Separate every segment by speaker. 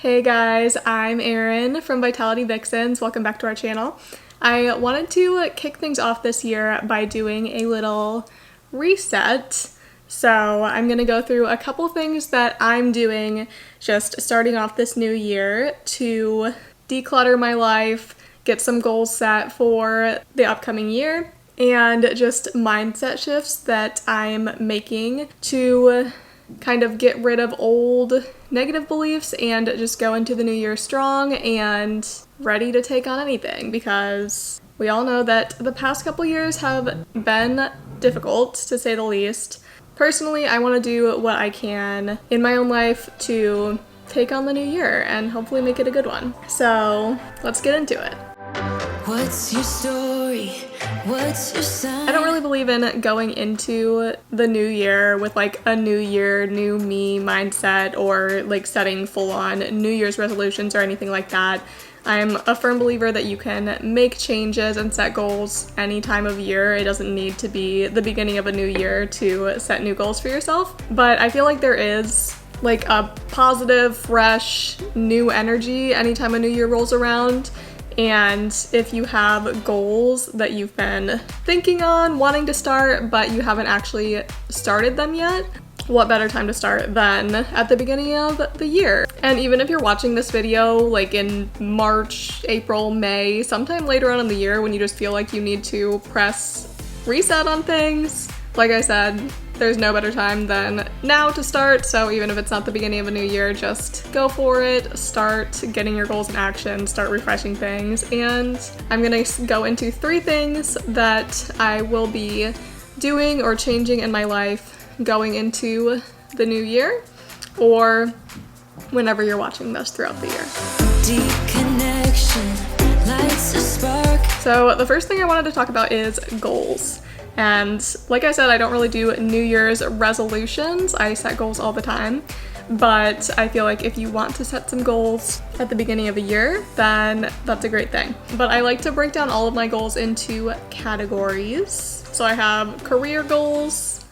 Speaker 1: Hey guys, I'm Erin from Vitality Vixens. Welcome back to our channel. I wanted to kick things off this year by doing a little reset. So I'm going to go through a couple things that I'm doing just starting off this new year to declutter my life, get some goals set for the upcoming year, and just mindset shifts that I'm making to kind of get rid of old negative beliefs and just go into the new year strong and ready to take on anything, because we all know that the past couple years have been difficult, to say the least. Personally, I want to do what I can in my own life to take on the new year and hopefully make it a good one. So let's get into it.
Speaker 2: What's your story? What's your sign?
Speaker 1: I don't really believe in going into the new year with like a new year, new me mindset, or like setting full-on New Year's resolutions or anything like that. I'm a firm believer that you can make changes and set goals any time of year. It doesn't need to be the beginning of a new year to set new goals for yourself. But I feel like there is like a positive, fresh, new energy anytime a new year rolls around. And if you have goals that you've been thinking on, wanting to start, but you haven't actually started them yet, what better time to start than at the beginning of the year? And even if you're watching this video like in March, April, May, sometime later on in the year when you just feel like you need to press reset on things, like I said, there's no better time than now to start. So even if it's not the beginning of a new year, just go for it, start getting your goals in action, start refreshing things. And I'm gonna go into 3 things that I will be doing or changing in my life going into the new year, or whenever you're watching this throughout the year.
Speaker 2: Deep connection lights a spark.
Speaker 1: So the first thing I wanted to talk about is goals. And like I said, I don't really do New Year's resolutions. I set goals all the time. But I feel like if you want to set some goals at the beginning of the year, then that's a great thing. But I like to break down all of my goals into categories. So I have career goals,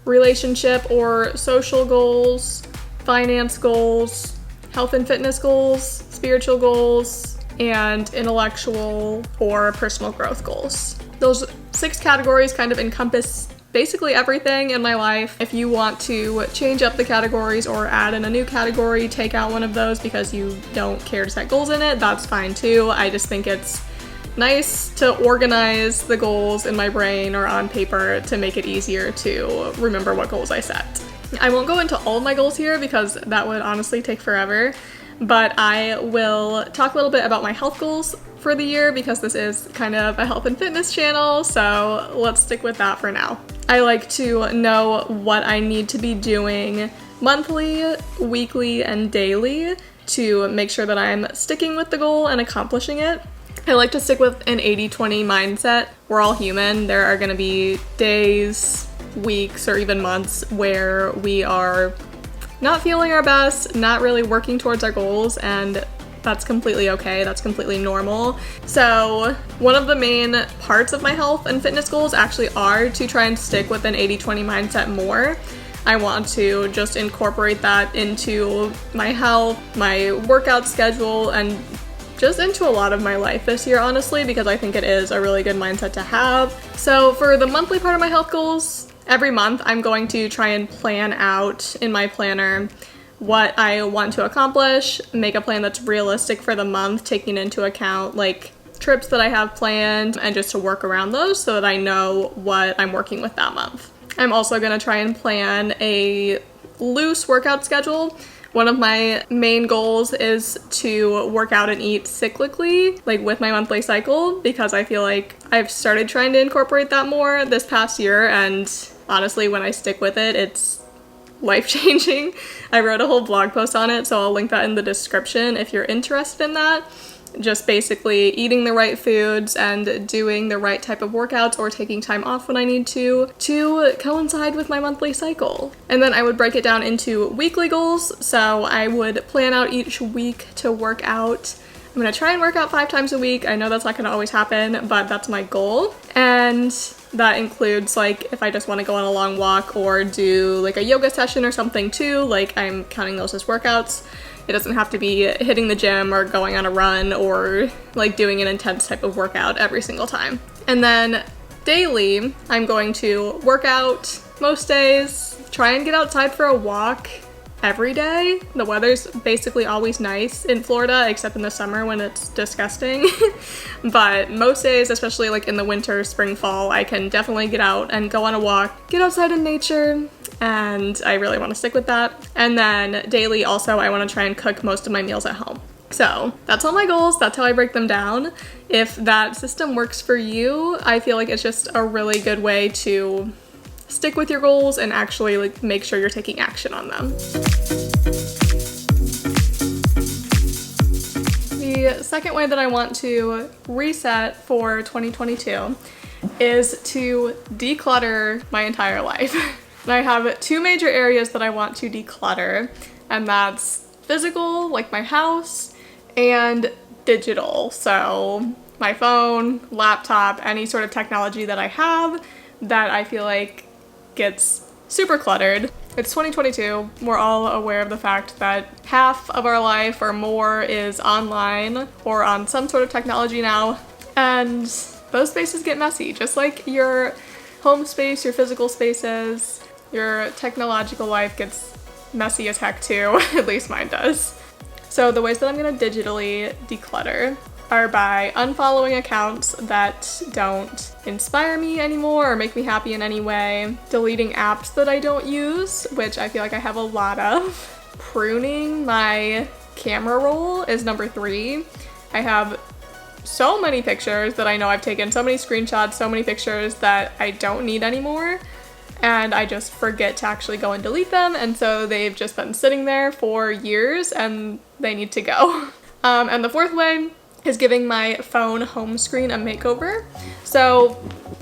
Speaker 1: relationship or social goals, finance goals, health and fitness goals, spiritual goals, and intellectual or personal growth goals. Those 6 categories kind of encompass basically everything in my life. If you want to change up the categories or add in a new category, take out one of those because you don't care to set goals in it, that's fine too. I just think it's nice to organize the goals in my brain or on paper to make it easier to remember what goals I set. I won't go into all of my goals here because that would honestly take forever, but I will talk a little bit about my health goals for the year because this is kind of a health and fitness channel, so let's stick with that for now. I like to know what I need to be doing monthly, weekly, and daily to make sure that I'm sticking with the goal and accomplishing it. I like to stick with an 80-20 mindset. We're all human. There are going to be days, weeks, or even months where we are not feeling our best, not really working towards our goals, and that's completely okay. That's completely normal. So one of the main parts of my health and fitness goals actually are to try and stick with an 80-20 mindset more. I want to just incorporate that into my health, my workout schedule, and just into a lot of my life this year, honestly, because I think it is a really good mindset to have. So for the monthly part of my health goals, every month I'm going to try and plan out in my planner what I want to accomplish, make a plan that's realistic for the month, taking into account like trips that I have planned and just to work around those so that I know what I'm working with that month. I'm also going to try and plan a loose workout schedule. One of my main goals is to work out and eat cyclically, like with my monthly cycle, because I feel like I've started trying to incorporate that more this past year, and honestly, when I stick with it, it's life-changing. I wrote a whole blog post on it, so I'll link that in the description if you're interested in that. Just basically eating the right foods and doing the right type of workouts or taking time off when I need to coincide with my monthly cycle. And then I would break it down into weekly goals. So I would plan out each week to work out. I'm gonna try and work out 5 times a week. I know that's not gonna always happen, but that's my goal. And that includes like if I just want to go on a long walk or do like a yoga session or something too, like I'm counting those as workouts. It doesn't have to be hitting the gym or going on a run or like doing an intense type of workout every single time. And then daily, I'm going to work out most days, try and get outside for a walk every day. The weather's basically always nice in Florida, except in the summer when it's disgusting. But most days, especially like in the winter, spring, fall, I can definitely get out and go on a walk, get outside in nature, and I really want to stick with that. And then daily also, I want to try and cook most of my meals at home. So that's all my goals. That's how I break them down. If that system works for you, I feel like it's just a really good way to stick with your goals and actually like make sure you're taking action on them. The second way that I want to reset for 2022 is to declutter my entire life. And I have two major areas that I want to declutter, and that's physical, like my house, and digital. So my phone, laptop, any sort of technology that I have that I feel like gets super cluttered. It's 2022. We're all aware of the fact that half of our life or more is online or on some sort of technology now, and those spaces get messy, just like your home space, your physical spaces. Your technological life gets messy as heck too, at least mine does. So the ways that I'm gonna digitally declutter are by unfollowing accounts that don't inspire me anymore or make me happy in any way, deleting apps that I don't use, which I feel like I have a lot of, pruning my camera roll is number 3. I have so many pictures that I know I've taken, so many screenshots, so many pictures that I don't need anymore, and I just forget to actually go and delete them, and so they've just been sitting there for years and they need to go. And the fourth way is giving my phone home screen a makeover. So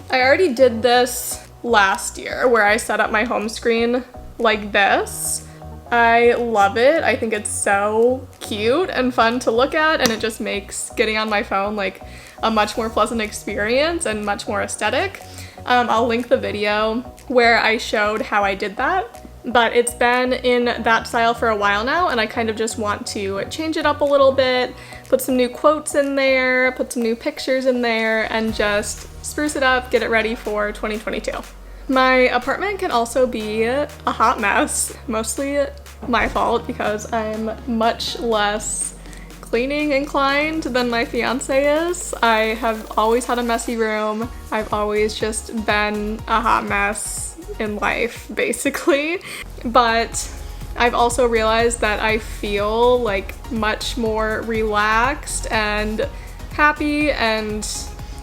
Speaker 1: I already did this last year where I set up my home screen like this. I love it. I think it's so cute and fun to look at, and it just makes getting on my phone like a much more pleasant experience and much more aesthetic. I'll link the video where I showed how I did that, but it's been in that style for a while now, and I kind of just want to change it up a little bit, put some new quotes in there, put some new pictures in there, and just spruce it up, get it ready for 2022. My apartment can also be a hot mess, mostly my fault because I'm much less cleaning inclined than my fiance is. I have always had a messy room. I've always just been a hot mess in life, basically. But I've also realized that I feel like much more relaxed and happy, and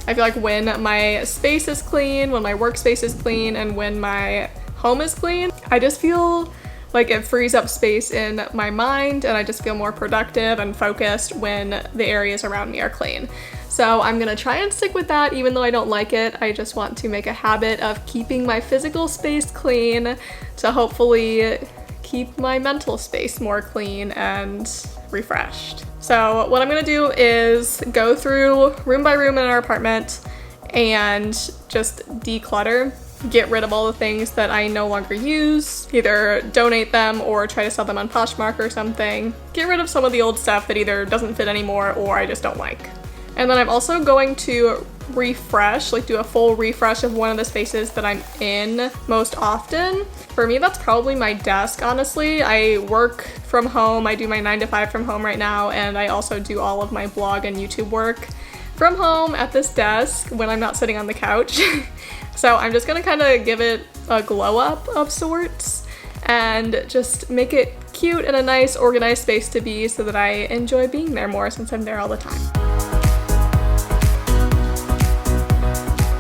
Speaker 1: I feel like when my space is clean, when my workspace is clean, and when my home is clean, I just feel like it frees up space in my mind, and I just feel more productive and focused when the areas around me are clean. So I'm gonna try and stick with that even though I don't like it. I just want to make a habit of keeping my physical space clean to hopefully keep my mental space more clean and refreshed. So what I'm gonna do is go through room by room in our apartment and just declutter. Get rid of all the things that I no longer use, either donate them or try to sell them on Poshmark or something. Get rid of some of the old stuff that either doesn't fit anymore or I just don't like. And then I'm also going to refresh, like do a full refresh of one of the spaces that I'm in most often. For me, that's probably my desk, honestly. I work from home, I do my 9 to 5 from home right now, and I also do all of my blog and YouTube work from home at this desk when I'm not sitting on the couch. So I'm just gonna kind of give it a glow up of sorts and just make it cute and a nice organized space to be so that I enjoy being there more since I'm there all the time.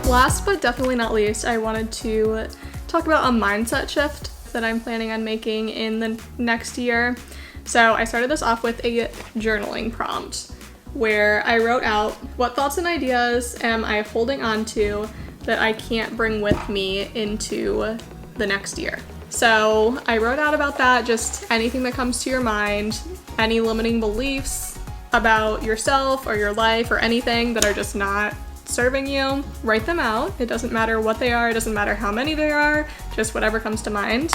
Speaker 1: Last but definitely not least, I wanted to talk about a mindset shift that I'm planning on making in the next year. So I started this off with a journaling prompt where I wrote out what thoughts and ideas am I holding on to that I can't bring with me into the next year. So I wrote out about that, just anything that comes to your mind, any limiting beliefs about yourself or your life or anything that are just not serving you. Write them out. It doesn't matter what they are, it doesn't matter how many there are, just whatever comes to mind.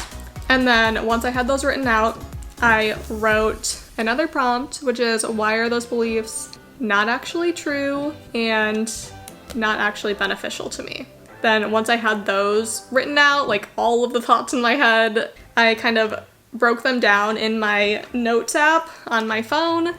Speaker 1: And then once I had those written out, I wrote another prompt, which is why are those beliefs not actually true and not actually beneficial to me. Then once I had those written out, like all of the thoughts in my head, I kind of broke them down in my notes app on my phone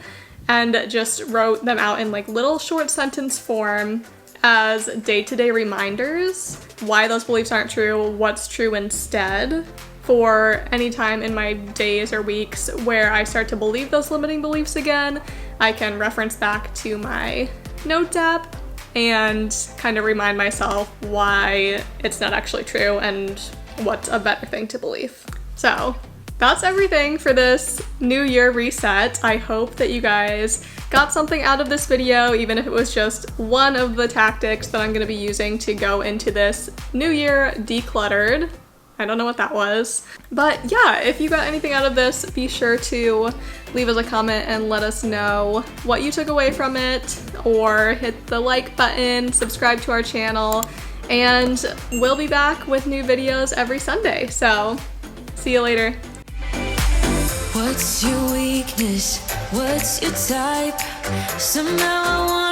Speaker 1: and just wrote them out in like little short sentence form as day-to-day reminders why those beliefs aren't true, what's true instead, for any time in my days or weeks where I start to believe those limiting beliefs again. I can reference back to my notes app and kind of remind myself why it's not actually true and what's a better thing to believe. So that's everything for this New Year reset. I hope that you guys got something out of this video, even if it was just one of the tactics that I'm going to be using to go into this New Year decluttered. I don't know what that was. But yeah, if you got anything out of this, be sure to leave us a comment and let us know what you took away from it, or hit the like button, subscribe to our channel, and we'll be back with new videos every Sunday. So see you later.
Speaker 2: What's your weakness? What's your type? Somehow I want